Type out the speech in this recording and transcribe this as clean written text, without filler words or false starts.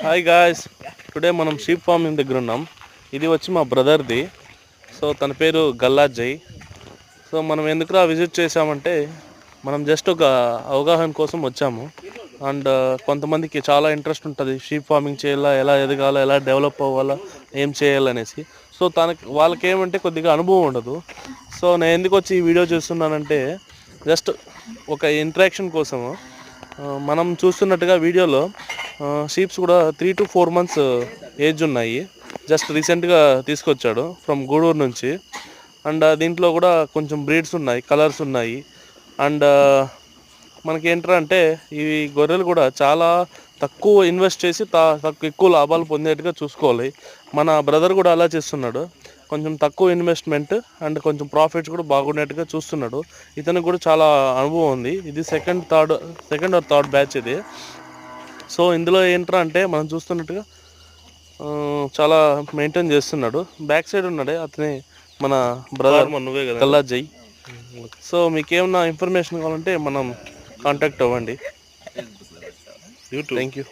Hi guys, today మనం sheep farming దగ్గర ఉన్నాం. ఇది వచ్చి మా బ్రదర్ది. సో తన పేరు గల్లాజయ్. సో మనం ఎందుకురా విజిట్ చేసామంటే మనం జస్ట్ ఒక అవగాహన కోసం వచ్చాము. అండ్ కొంతమందికి చాలా ఇంట్రెస్ట్ ఉంటుంది షీప్ ఫార్మింగ్ చేయాలా, ఎలా ఎదగాలా, ఎలా డెవలప్ అవ్వాలా, ఏం చేయాలనేసి. సో వాళ్ళకి ఏమంటే కొద్దిగా అనుభవం ఉండదు. సో నేను ఎందుకు వచ్చి ఈ వీడియో చూస్తున్నానంటే జస్ట్ ఒక ఇంట్రాక్షన్ కోసము. మనం చూస్తున్నట్టుగా వీడియోలో షీప్స్ కూడా 3 to 4 months ఏజ్ ఉన్నాయి. జస్ట్ రీసెంట్గా తీసుకొచ్చాడు ఫ్రమ్ గూడూరు నుంచి. అండ్ దీంట్లో కూడా కొంచెం బ్రీడ్స్ ఉన్నాయి, కలర్స్ ఉన్నాయి. అండ్ మనకేంట్రా అంటే ఈ గొర్రెలు కూడా చాలా తక్కువ ఇన్వెస్ట్ చేసి ఎక్కువ లాభాలు పొందేట్టుగా చూసుకోవాలి. మన బ్రదర్ కూడా అలా చేస్తున్నాడు. కొంచెం తక్కువ ఇన్వెస్ట్మెంట్ అండ్ కొంచెం ప్రాఫిట్స్ కూడా బాగుండేట్టుగా చూస్తున్నాడు. ఇతనికి కూడా చాలా అనుభవం ఉంది. ఇది సెకండ్ ఆర్ థర్డ్ బ్యాచ్ ఇది. సో ఇందులో ఏంట్రా అంటే మనం చూస్తున్నట్టుగా చాలా మెయింటైన్ చేస్తున్నాడు. బ్యాక్ సైడ్ ఉన్నాడే అతనే మన బ్రదర్ గల్లాజయ్. సో మీకేమన్నా ఇన్ఫర్మేషన్ కావాలంటే మనం కాంటాక్ట్ అవ్వండి. Thank you.